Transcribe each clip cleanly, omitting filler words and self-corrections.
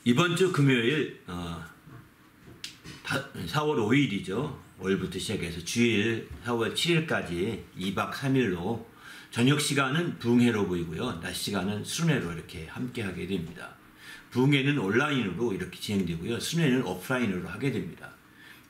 이번 주 금요일 4월 5일이죠. 월부터 시작해서 주일 4월 7일까지 2박 3일로 저녁 시간은 부흥회로 보이고요. 낮 시간은 순회로 이렇게 함께 하게 됩니다. 부흥회는 온라인으로 이렇게 진행되고요. 순회는 오프라인으로 하게 됩니다.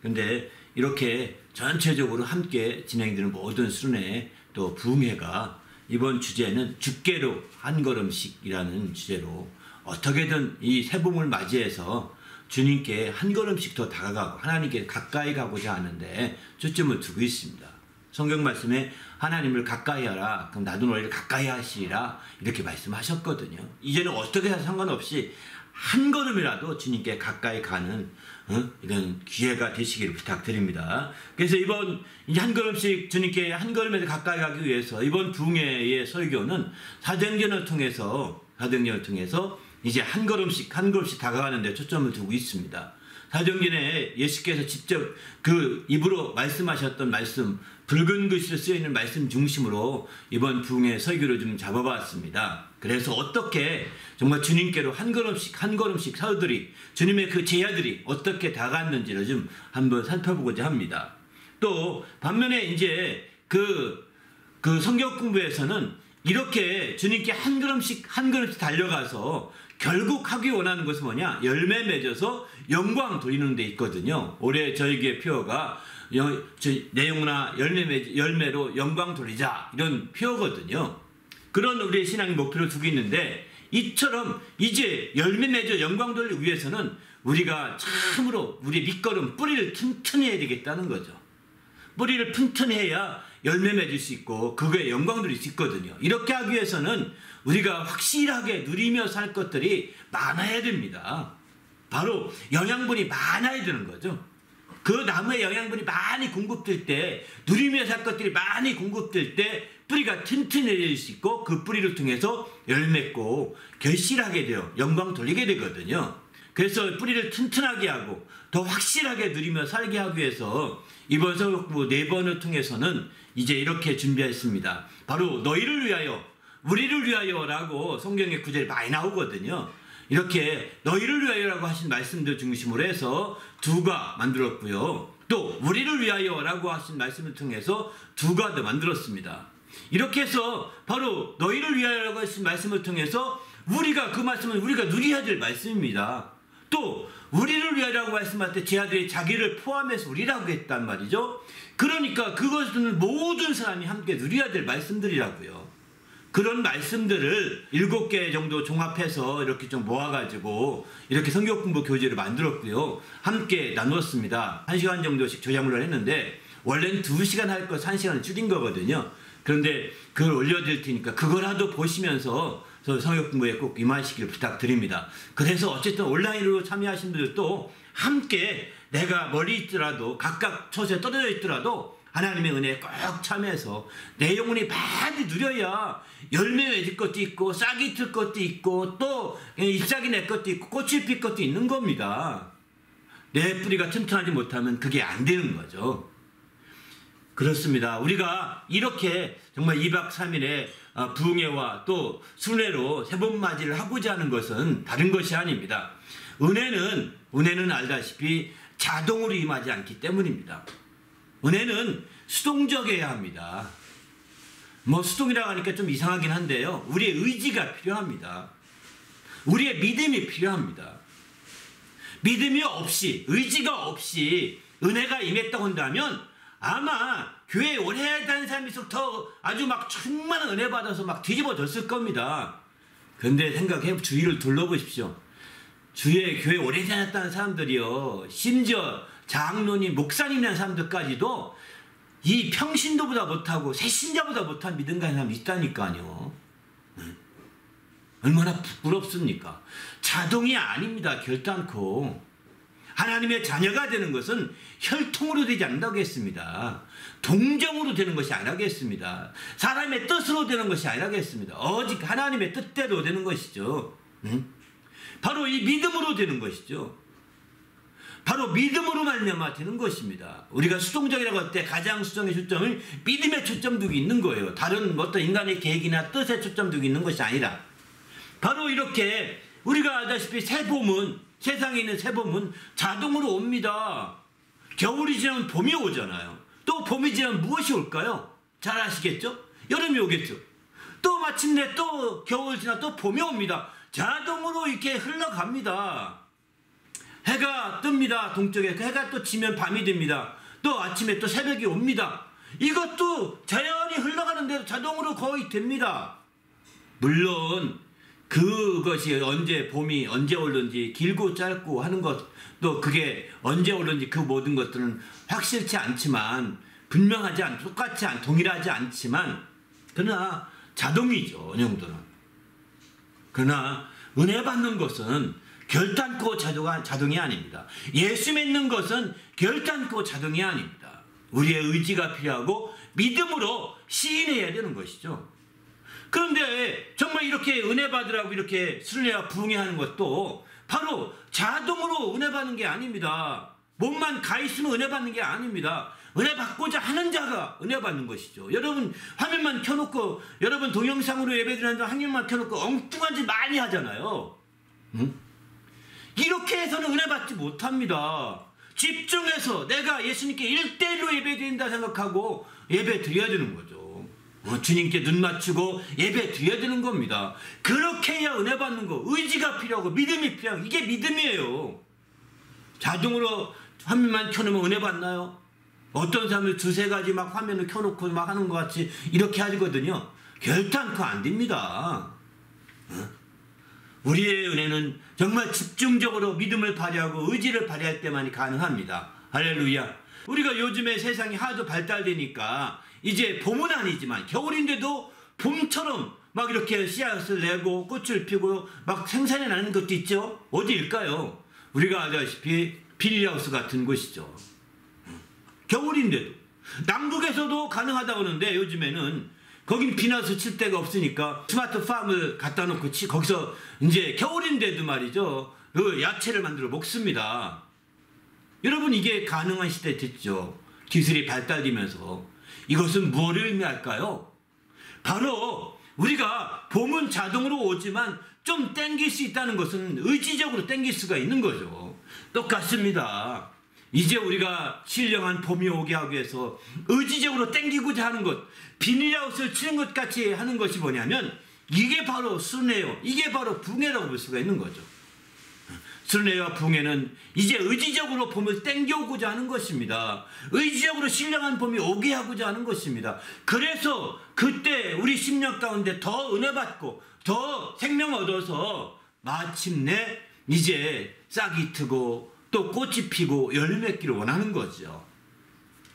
근데 이렇게 전체적으로 함께 진행되는 모든 순회 또 부흥회가 이번 주제는 주께로 한 걸음씩이라는 주제로 어떻게든 이 새봄을 맞이해서 주님께 한 걸음씩 더 다가가고 하나님께 가까이 가고자 하는데 초점을 두고 있습니다. 성경 말씀에 하나님을 가까이 하라. 그럼 나도 너희를 가까이 하시리라. 이렇게 말씀하셨거든요. 이제는 어떻게 해서 상관없이 한 걸음이라도 주님께 가까이 가는 이런 기회가 되시기를 부탁드립니다. 그래서 이번 한 걸음씩 주님께 한 걸음에서 가까이 가기 위해서 이번 부흥회의 설교는 사도행전을 통해서 이제 한 걸음씩 다가가는 데 초점을 두고 있습니다. 사도행전에 예수께서 직접 그 입으로 말씀하셨던 말씀, 붉은 글씨로 쓰여있는 말씀 중심으로 이번 부흥회 설교를 좀 잡아봤습니다. 그래서 어떻게 정말 주님께로 한 걸음씩 사도들이, 주님의 그 제자들이 어떻게 다가갔는지를 좀 한번 살펴보고자 합니다. 또 반면에 이제 그 성경 공부에서는 이렇게 주님께 한 걸음씩 달려가서 결국 하기 원하는 것은 뭐냐? 열매 맺어서 영광 돌리는 데 있거든요. 올해 저에게 표어가 내용나 열매로 영광 돌리자 이런 표어거든요. 그런 우리의 신앙의 목표를 두고 있는데 이처럼 이제 열매 맺어 영광 돌리기 위해서는 우리가 참으로 우리의 밑거름 뿌리를 튼튼히 해야 되겠다는 거죠. 뿌리를 튼튼히 해야 열매 맺을 수 있고 그거에 영광 돌릴 수 있거든요. 이렇게 하기 위해서는 우리가 확실하게 누리며 살 것들이 많아야 됩니다. 바로 영양분이 많아야 되는 거죠. 그 나무에 영양분이 많이 공급될 때, 누리며 살 것들이 많이 공급될 때 뿌리가 튼튼해질 수 있고 그 뿌리를 통해서 열맺고 결실하게 돼요. 영광 돌리게 되거든요. 그래서 뿌리를 튼튼하게 하고 더 확실하게 누리며 살게 하기 위해서 이번 설교 4번을 통해서는 이제 이렇게 준비했습니다. 바로 너희를 위하여, 우리를 위하여라고 성경의 구절이 많이 나오거든요. 이렇게 너희를 위하여라고 하신 말씀들 중심으로 해서 2가 만들었고요. 또 우리를 위하여라고 하신 말씀을 통해서 2가 더 만들었습니다. 이렇게 해서 바로 너희를 위하여라고 하신 말씀을 통해서 우리가 그 말씀은 우리가 누려야 될 말씀입니다. 또 우리를 위하여라고 말씀할 때 제자들이 자기를 포함해서 우리라고 했단 말이죠. 그러니까 그것은 모든 사람이 함께 누려야 될 말씀들이라고요. 그런 말씀들을 7개 정도 종합해서 이렇게 좀 모아가지고 이렇게 성경 공부 교재를 만들었고요. 함께 나누었습니다. 1시간 정도씩 조작물을 했는데 원래는 2시간 할 것 1시간을 줄인 거거든요. 그런데 그걸 올려드릴 테니까 그거라도 보시면서 성경 공부에 꼭 임하시기를 부탁드립니다. 그래서 어쨌든 온라인으로 참여하신 분들도 함께 내가 멀리 있더라도 각각 처소에 떨어져 있더라도 하나님의 은혜에 꼭 참여해서 내 영혼이 많이 누려야 열매 맺을 것도 있고 싹이 틀 것도 있고 또 잎사귀 낼 것도 있고 꽃이 필 것도 있는 겁니다. 내 뿌리가 튼튼하지 못하면 그게 안 되는 거죠. 그렇습니다. 우리가 이렇게 정말 2박 3일의 부흥회와 또 순회로 새봄 맞이를 하고자 하는 것은 다른 것이 아닙니다. 은혜는 알다시피 자동으로 임하지 않기 때문입니다. 은혜는 수동적이어야 합니다. 수동이라고 하니까 좀 이상하긴 한데요. 우리의 의지가 필요합니다. 우리의 믿음이 필요합니다. 믿음이 없이, 의지가 없이 은혜가 임했다고 한다면 아마 교회에 오래 다닌 사람이 더 아주 막 충만한 은혜 받아서 막 뒤집어졌을 겁니다. 그런데 생각해 주위를 둘러보십시오. 주위에 교회 오래 다녔다는 사람들이요. 심지어 장로님, 목사님이라는 사람들까지도 이 평신도보다 못하고 새신자보다 못한 믿음 가진 사람이 있다니까요. 얼마나 부끄럽습니까? 자동이 아닙니다. 결단코. 하나님의 자녀가 되는 것은 혈통으로 되지 않는다고 했습니다. 동정으로 되는 것이 아니라고 했습니다. 사람의 뜻으로 되는 것이 아니라고 했습니다. 오직 하나님의 뜻대로 되는 것이죠. 바로 이 믿음으로 되는 것이죠. 바로 믿음으로 말미암아 되는 것입니다. 우리가 수동적이라고 할 때 가장 수동의 초점을 믿음에 초점 두고 있는 거예요. 다른 어떤 인간의 계획이나 뜻에 초점 두고 있는 것이 아니라 바로 이렇게 우리가 알다시피 새봄은, 세상에 있는 새봄은 자동으로 옵니다. 겨울이 지나면 봄이 오잖아요. 또 봄이 지나면 무엇이 올까요? 잘 아시겠죠? 여름이 오겠죠. 또 마침내 또 겨울 지나 또 봄이 옵니다. 자동으로 이렇게 흘러갑니다. 해가 뜹니다. 동쪽에 해가 또 지면 밤이 됩니다. 또 아침에 또 새벽이 옵니다. 이것도 자연히 흘러가는 대로 자동으로 거의 됩니다. 물론 그것이 언제 봄이 언제 오는지 길고 짧고 하는 것, 또 그게 언제 오는지 그 모든 것들은 확실치 않지만, 분명하지 똑같지 동일하지 않지만, 그러나 자동이죠. 어느 정도는. 그러나 은혜 받는 것은 결단코 자동이 아닙니다. 예수 믿는 것은 결단코 자동이 아닙니다. 우리의 의지가 필요하고 믿음으로 시인해야 되는 것이죠. 그런데 정말 이렇게 은혜 받으라고 이렇게 순례와 부흥회하는 것도 바로 자동으로 은혜 받는 게 아닙니다. 몸만 가 있으면 은혜 받는 게 아닙니다. 은혜 받고자 하는 자가 은혜 받는 것이죠. 여러분 화면만 켜놓고, 여러분 동영상으로 예배드리는 화면만 켜놓고 엉뚱한 짓 많이 하잖아요. 응? 이렇게 해서는 은혜 받지 못합니다. 집중해서 내가 예수님께 1대1로 예배드린다 생각하고 예배 드려야 되는 거죠. 주님께 눈 맞추고 예배 드려야 되는 겁니다. 그렇게 해야 은혜 받는 거, 의지가 필요하고 믿음이 필요하고, 이게 믿음이에요. 자동으로 화면만 켜놓으면 은혜 받나요? 어떤 사람은 두세 가지 막 화면을 켜놓고 막 하는 것 같이 이렇게 하거든요. 결단코 안 됩니다. 우리의 은혜는 정말 집중적으로 믿음을 발휘하고 의지를 발휘할 때만이 가능합니다. 할렐루야. 우리가 요즘에 세상이 하도 발달되니까 이제 봄은 아니지만 겨울인데도 봄처럼 막 이렇게 씨앗을 내고 꽃을 피고 막 생산해 나는 것도 있죠. 어디일까요? 우리가 알다시피 비닐하우스 같은 곳이죠. 겨울인데도 남극에서도 가능하다고 하는데, 요즘에는 거긴 비닐하우스 칠 데가 없으니까 스마트 팜을 갖다 놓고 거기서 이제 겨울인데도 말이죠, 그 야채를 만들어 먹습니다. 여러분 이게 가능한 시대 됐죠. 기술이 발달되면서. 이것은 무엇을 의미할까요? 바로 우리가 봄은 자동으로 오지만 좀 땡길 수 있다는 것은 의지적으로 땡길 수가 있는 거죠. 똑같습니다. 이제 우리가 신령한 봄이 오게 하기 위해서 의지적으로 땡기고자 하는 것, 비닐하우스를 치는 것 같이 하는 것이 뭐냐면, 이게 바로 순례요, 이게 바로 부흥회라고 볼 수가 있는 거죠. 순례와 부흥회는 이제 의지적으로 봄을 땡겨오고자 하는 것입니다. 의지적으로 신령한 봄이 오게 하고자 하는 것입니다. 그래서 그때 우리 심령 가운데 더 은혜 받고 더 생명 얻어서 마침내 이제 싹이 트고 또 꽃이 피고 열매 맺기를 원하는 거죠.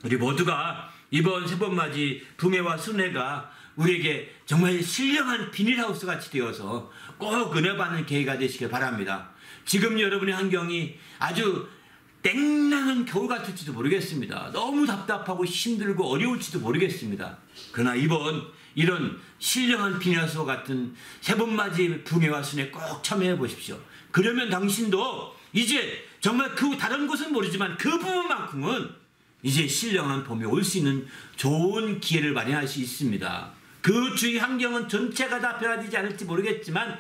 우리 모두가 이번 새봄맞이 부흥회와 순례가 우리에게 정말 신령한 비닐하우스 같이 되어서 꼭 은혜 받는 계기가 되시길 바랍니다. 지금 여러분의 환경이 아주 땡랑한 겨울 같을지도 모르겠습니다. 너무 답답하고 힘들고 어려울지도 모르겠습니다. 그러나 이번 이런 신령한 비닐하우스와 같은 새봄맞이 부흥회와 순례 꼭 참여해 보십시오. 그러면 당신도 이제 정말 그 다른 곳은 모르지만 그 부분만큼은 이제 신령한 봄이 올 수 있는 좋은 기회를 마련할 수 있습니다. 그 주위 환경은 전체가 다 변화되지 않을지 모르겠지만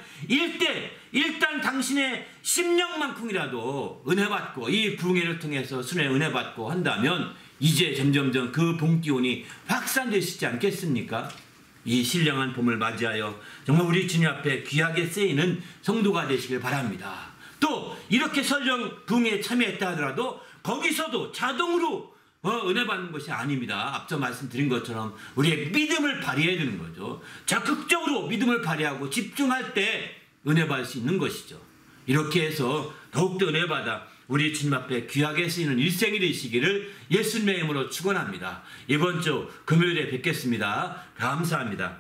일단 당신의 심령만큼이라도 은혜 받고 이 부흥회를 통해서 순회 은혜 받고 한다면 이제 점점점 그 봄 기운이 확산되시지 않겠습니까? 이 신령한 봄을 맞이하여 정말 우리 주님 앞에 귀하게 쓰이는 성도가 되시길 바랍니다. 또 이렇게 설령 부흥회에 참여했다 하더라도 거기서도 자동으로 은혜 받는 것이 아닙니다. 앞서 말씀드린 것처럼 우리의 믿음을 발휘해야 되는 거죠. 적극적으로 믿음을 발휘하고 집중할 때 은혜 받을 수 있는 것이죠. 이렇게 해서 더욱더 은혜 받아 우리 주님 앞에 귀하게 쓰이는 일생이 되시기를 예수님의 이름으로 축원합니다. 이번 주 금요일에 뵙겠습니다. 감사합니다.